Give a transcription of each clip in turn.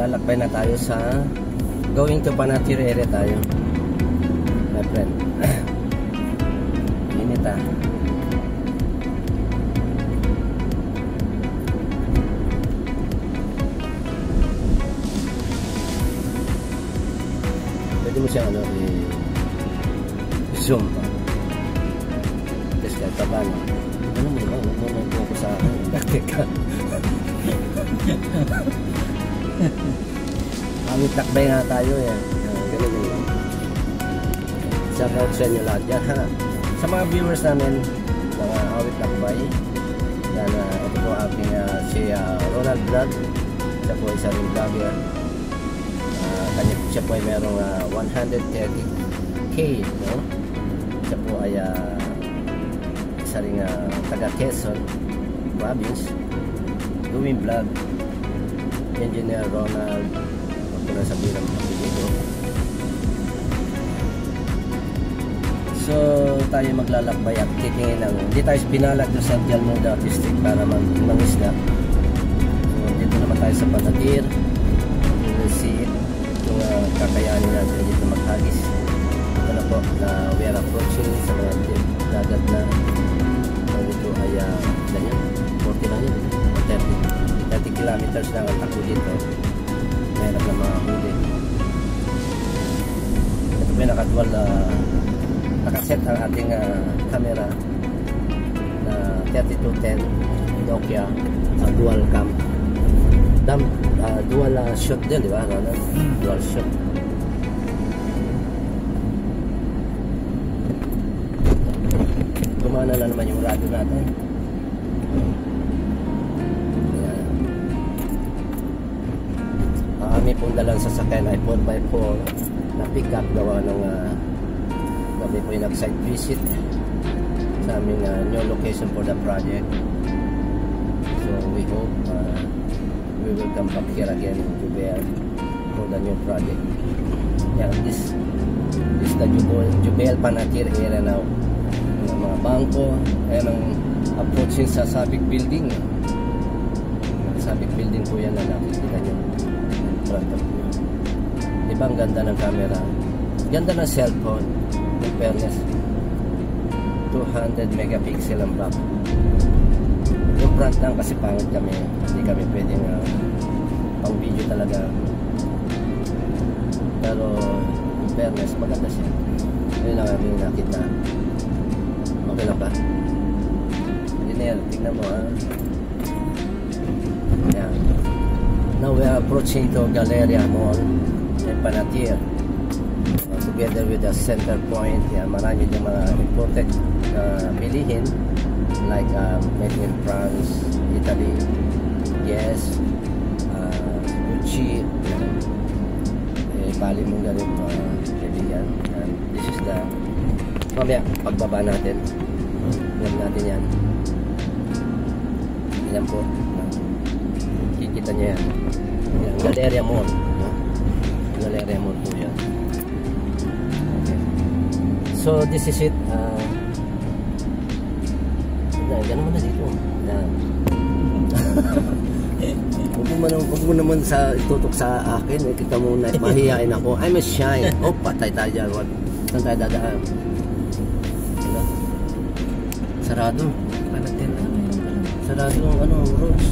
lalakbay na tayo sa going to Panatir area tayo, my friend. Init ah. Pwede mo siyang ano, zoom pa. Tapos kahit pa paano, ano mo ba? Huwag mo ko sa akin. Bakit ka? Awit takbay nga tayo yan. Ganun yun. Shout out sa inyo lahat yan, ha. Sa mga viewers namin, mga awit takbay, yan, ito po aking si Ronald Vlog. Siya po isa rin vlogger. Siya po ay merong 130k, no? Siya po ay isa rin taga Quezon Province, doing vlog. Engineer Ronald, huwag ko na sabihin ang apelido. So tayo maglalakbay at titingin ng, hindi tayo pinalag doon sa Jalmonda District para mangisda. So dito naman tayo sa Panatir. You will see it, itong kakayanin natin dito maghagis. Ito na po na we are approaching sa mga dagat na dito ay ganyan, 40 lang yun, 30 kilometers lang ang takbo dito. Mayroon na mga huli. Ito po yung nakatuwal nakaset ang ating camera na 3210 Nokia dual cam. Dual shot din, di ba? Dual shot. Gumana na naman yung radio natin. Kami pong dalang sasakyan ay 4x4 na pick up gawa ng kami po yung nag-site visit sa aming new location for the project. So we hope we will come back here again in Jubel for the new project. Yeah, this is the Jubel Panatir area now. Mga bangko, ayan ang approaching sa Sabic Building. Sabic Building po yan na nakikita nyo. Diba ang ganda ng camera, ganda ng cellphone, in fairness. 200 megapixel ang back. Yung front lang kasi pangit kami, hindi kami pwedeng pang video talaga, pero in fairness maganda siya. Yun lang aming nakita. Okay lang ba? Hindi na yan, tignan mo yan. Now we are approaching to Galleria Mall in Panatir, together with the center point. Yan, marami din mga imported bilihin like made in France, Italy, yes, Gucci, bali mong galing kaibigan. And this is the mamaya pagbaba natin, huwag natin yan. Yan po, kikita nyo yan. Yan, Galleria Mall, no? Galleria Mall po yan. Okay. So this is it. Ganun mo na dito. Yan. Huwag mo naman sa itutok sa akin. Kita mo na mahihain ako. I'm a shy. Oh, patay tayo dyan. Saan tayo dadaan? Sarado. Sarado ang ano, roads.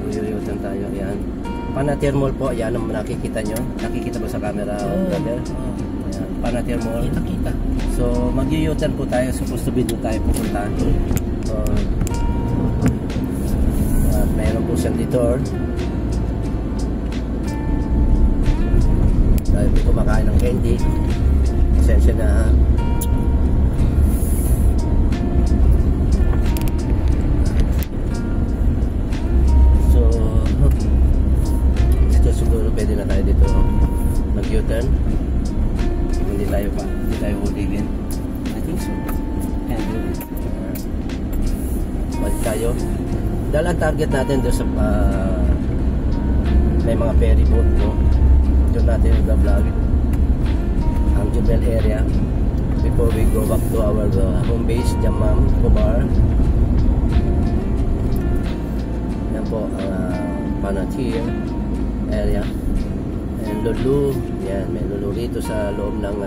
Uyuyutan tayo. Yan. Panatir Mall po. Yan ang nakikita nyo. Nakikita ba sa camera, brother? Yan. Panatir Mall. Kita. So, mag-u-turn po tayo. Supposed to be doon tayo pupunta. So, mayroon po siyang detour. Dahil hindi kumakain ng candy. Pasensya na. So, dito siguro pwede na tayo dito mag-u-turn. Hindi tayo huligin. I think so. And balik tayo. Dahil ang target natin doon sa may mga ferry boat, no? Doon natin i-vlog ang Jubel area before we go back to our home base, Jamam, Cobar. po ang Panatier area. And Lulu, yan, may Lulu rito sa loob ng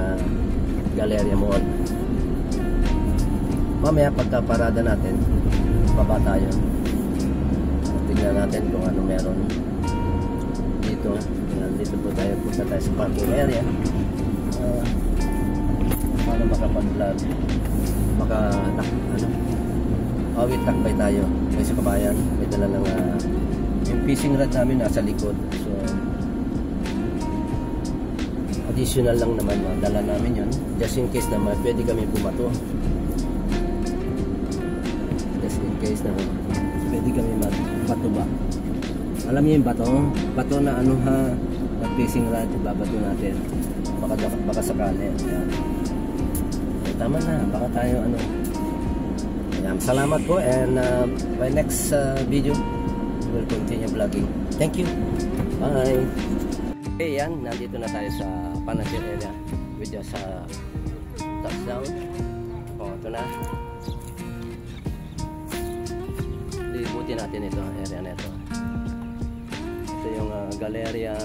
Galleria Mall. Mamaya pagka parada natin, baba tayo. Tingnan natin kung ano meron dito. Yan, dito po tayo, punta tayo sa parking area para makapag-vlog, awit takbay tayo. May sa kabayan, may dala ng yung fishing rod namin nasa likod. So additional lang naman, dala namin yun just in case na pwede kami bumato, just in case na pwede kami magbato ba. Alam niyo yung bato na ano ha, na fishing rod, babato natin baka sakali. Ayan. Tama na, baka tayo ano. Ayan, salamat po, and by next video we'll continue vlogging. Thank you, bye. Okay, yan, nandito na tayo sa Panatier area with sa touchdown. Ito na, libutin natin ito, area na ito. Ito yung Galleria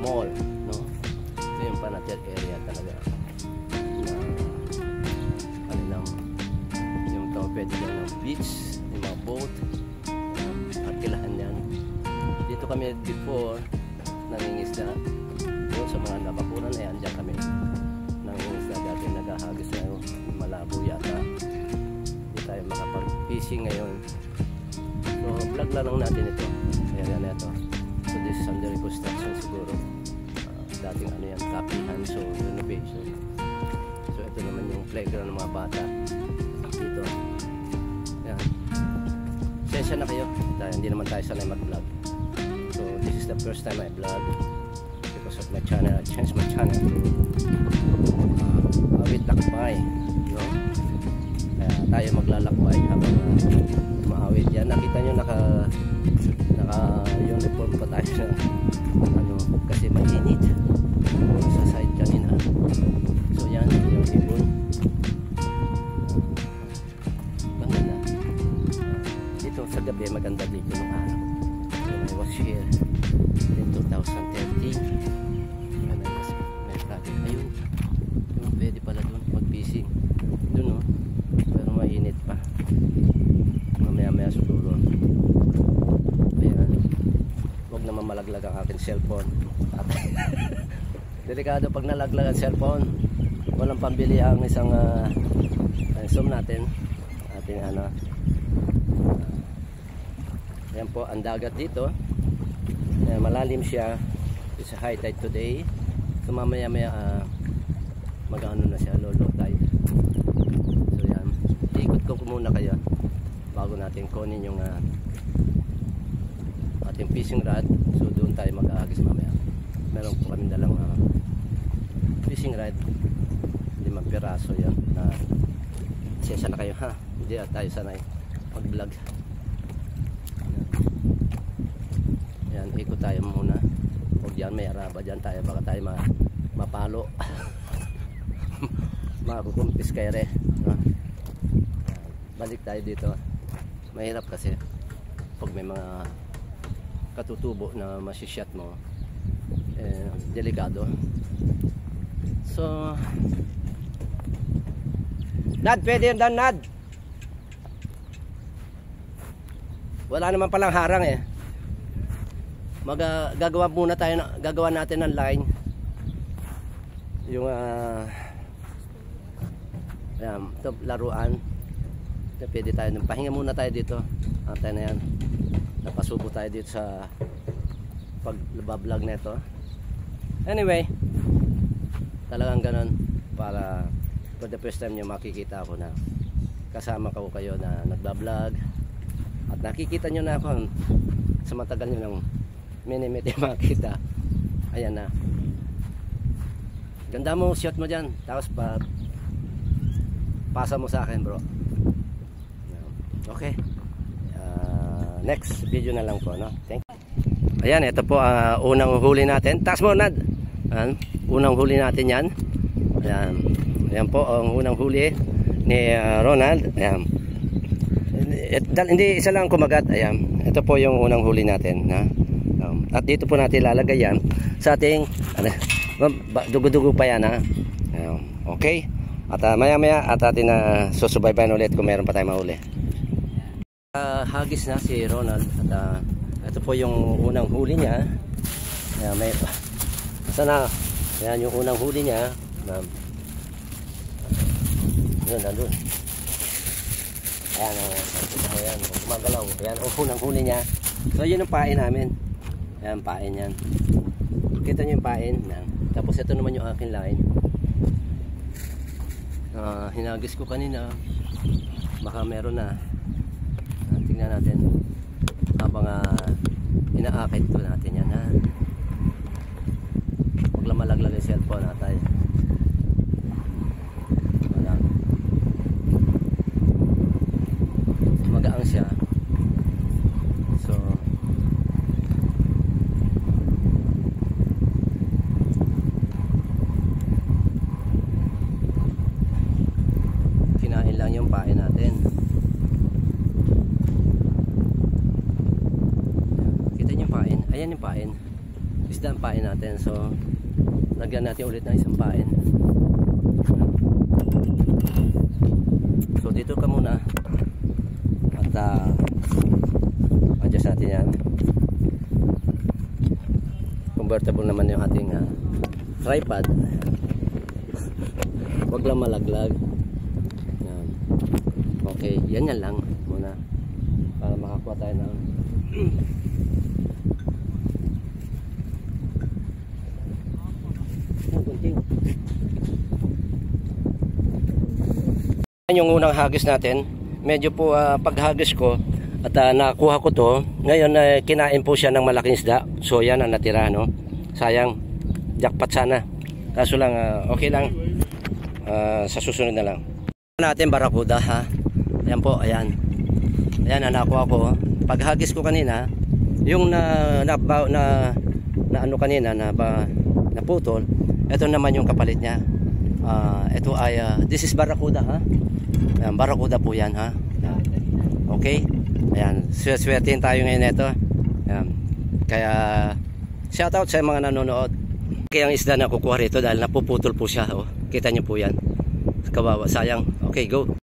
Mall, no? Ito yung Panatier area talaga. Pwede lang ng beach, yung mga boat, arkilahan yan. Dito kami before nangingisda doon sa mga nabakuran na yan. Diyan kami nangingisda dati, naghahagis na yung malabo yata. Hindi tayo makapag-fishing ngayon. So vlog lang natin ito, area na ito. So this is under reconstruction siguro. Dating ano yan, kapihan, so renovation. So ito naman yung playground ng mga bata dito. Yan. Sensya na kayo dahil hindi naman tayo sanay mag-vlog. So this is the first time I vlog because of my channel. I changed my channel to awit lakbay, no? Kaya tayo maglalakbay habang maawit yan. Nakita nyo naka uniform pa tayo na ano, kasi mainit sa side kanina. So yan yung ibon. Sa gabi maganda dito ng araw. When I was here in 2013 when I was may project, ayun yung pwede pala doon mag-fishing doon, no? Pero mainit pa, mamaya siguro. Ayan, huwag naman malaglag ang aking cellphone. Delikado pag nalaglag ang cellphone, walang pambili ang isang zoom natin ating ano. Ayan po ang dagat dito. Malalim siya. It's a high tide today. So mamaya mag-ano na siya, low tide. So yan, ikot ko muna kayo bago natin kunin yung ating fishing rod. So doon tayo mag-aagis mamaya. Meron po kami dalang fishing rod, 5 piraso yan. Sensya na kayo ha, hindi tayo sanay mag-vlog. Yan, ikot tayo muna. Huwag yan, may araba dyan tayo, baka tayo mapalo. Makukumpis kayo rin, no? Balik tayo dito. Mahirap kasi pag may mga katutubo na masishot mo, delikado. So Nad, pwede yun, Nad. Wala naman palang harang eh. Gagawa muna tayo, gagawa natin ng line. Yung ito, laruan. Pwede tayo, pahinga muna tayo dito. Antay na yan. Napasubo tayo dito sa pag-vlog na ito. Anyway, talagang ganun, para for the first time nyo makikita ako na kasama ko kayo na nagbablog. At nakikita nyo na ako sa matagal nyo ng minimiti makita. Ayan na, ganda mo, shot mo dyan, tapos pasa mo sa akin, bro. Okay, next video na lang po, no? Thank you. Ayan, ito po unang huli natin. Taas mo, Nad. Ayan, unang huli natin yan. Ayan, ayan po ang unang huli ni Ronald. Ayan, hindi isa lang kumagat. Ayan, ito po yung unang huli natin na. At dito po natin lalagay yan sa ating dugo-dugo pa yan ha. Ayan, okay. At maya-maya at atin susubaybayan ulit kung meron pa tayong mahuli. Hagis na si Ronald at ito po yung unang huli niya. Ayan, sana yan yung unang huli niya. Yun, nandun. Ayan, ayan, gumagalaw. Ayan, unang huli niya. So, yun ang pain namin. Ayan, pain yan. Kita nyo yung pain. Ayan. Tapos, ito naman yung aking line. Hinagis ko kanina. Baka meron na. Tingnan natin. Habang inaakit ko natin yan, ha. Huwag lang malaglag yung cellphone natin. Magaang siya. So kinain lang yung pain natin. Kita niyo yung pain. Ayan yung pain. Isda ang pain natin. So lagyan natin ulit ng isang pain. So dito ka muna. At adjust natin yan. Convertible naman yung ating tripod. Huwag lang malaglag. Yan. Okay, yan lang muna para makakuha tayo ng kunting. Yung unang hagis natin, medyo po paghagis ko at nakuha ko to, ngayon kinain po siya ng malaking isda. So yan ang natira, no? Sayang, jackpot sana. Kaso lang okay lang, sa susunod na lang natin barakuda, ha. Ayan po, ayan ang nakuha ko. Paghagis ko kanina, yung na ano kanina na naputol, ito naman yung kapalit niya. Ito ay this is barakuda, ha. Ayan, barakuda po yan, ha. Ayan. Okay. Ayan, swertein tayo ngayon nito. Ayan. Kaya shoutout sa mga nanonood. Kaya ang isda na kukuha rito dahil napuputol po siya, oh. Kita nyo po yan. Kawawa, sayang. Okay, go.